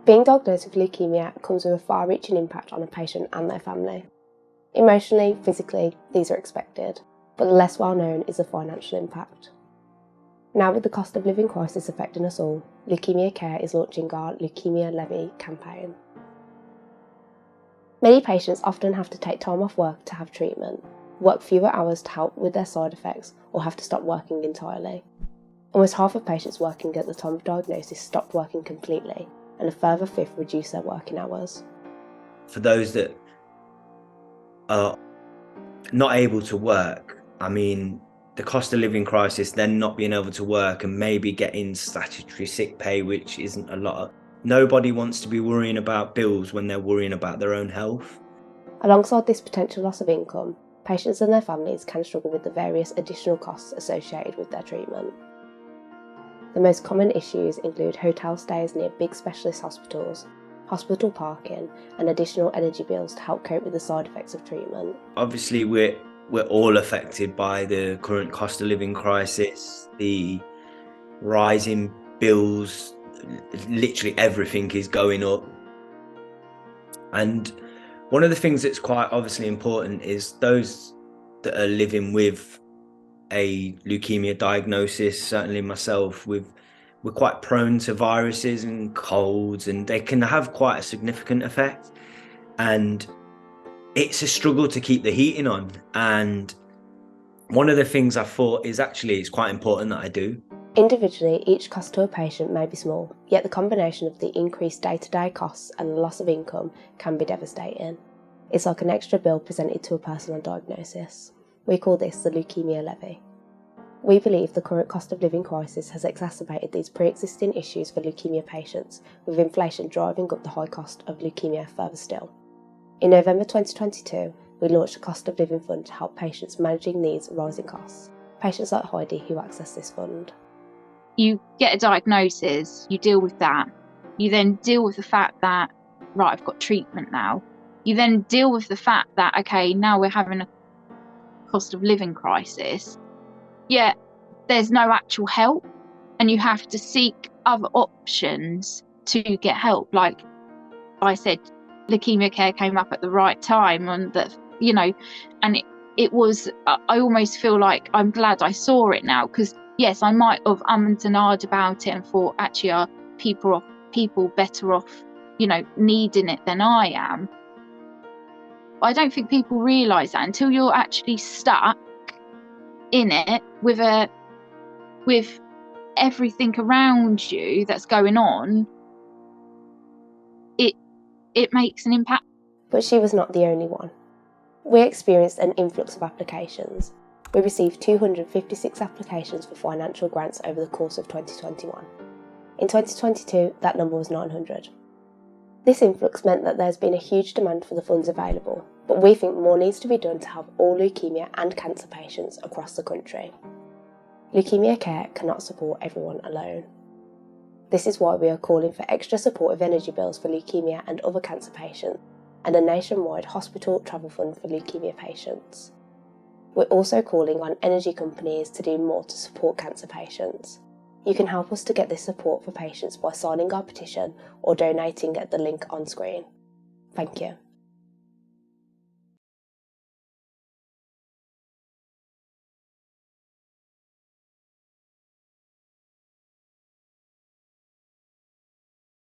Being diagnosed with leukemia comes with a far-reaching impact on a patient and their family. Emotionally, physically, these are expected, but the less well known is the financial impact. Now, with the cost of living crisis affecting us all, Leukaemia Care is launching our Leukaemia Levy campaign. Many patients often have to take time off work to have treatment, work fewer hours to help with their side effects, or have to stop working entirely. Almost half of patients working at the time of diagnosis stopped working completely, and a further fifth reduced their working hours. For those that are not able to work, I mean, the cost of living crisis, then not being able to work and maybe getting statutory sick pay, which isn't a lot. Nobody wants to be worrying about bills when they're worrying about their own health. Alongside this potential loss of income, patients and their families can struggle with the various additional costs associated with their treatment. The most common issues include hotel stays near big specialist hospitals, hospital parking, and additional energy bills to help cope with the side effects of treatment. Obviously, we're all affected by the current cost of living crisis, the rising bills, literally everything is going up. And one of the things that's quite obviously important is those that are living with a leukemia diagnosis, certainly myself, we're quite prone to viruses and colds, and they can have quite a significant effect. And it's a struggle to keep the heating on. And one of the things I thought is actually it's quite important that I do. Individually, each cost to a patient may be small, yet the combination of the increased day-to-day costs and the loss of income can be devastating. It's like an extra bill presented to a person on diagnosis. We call this the Leukaemia Levy. We believe the current cost of living crisis has exacerbated these pre-existing issues for leukemia patients, with inflation driving up the high cost of leukemia further still. In November 2022, we launched a cost of living fund to help patients managing these rising costs. Patients like Heidi who access this fund. You get a diagnosis, you deal with that. You then deal with the fact that, right, I've got treatment now. You then deal with the fact that, okay, now we're having a cost of living crisis, yet there's no actual help, and you have to seek other options to get help. Like I said, Leukaemia Care came up at the right time, and that, you know, and it was, I almost feel like I'm glad I saw it now, because yes, I might have ummed and ahed about it and thought, actually, are people better off, you know, needing it than I am? I don't think people realise that until you're actually stuck in it with everything around you that's going on. It makes an impact. But she was not the only one. We experienced an influx of applications. We received 256 applications for financial grants over the course of 2021. In 2022, that number was 900. This influx meant that there's been a huge demand for the funds available, but we think more needs to be done to help all leukemia and cancer patients across the country. Leukaemia Care cannot support everyone alone. This is why we are calling for extra supportive energy bills for leukemia and other cancer patients, and a nationwide hospital travel fund for leukemia patients. We're also calling on energy companies to do more to support cancer patients. You can help us to get this support for patients by signing our petition or donating at the link on screen. Thank you.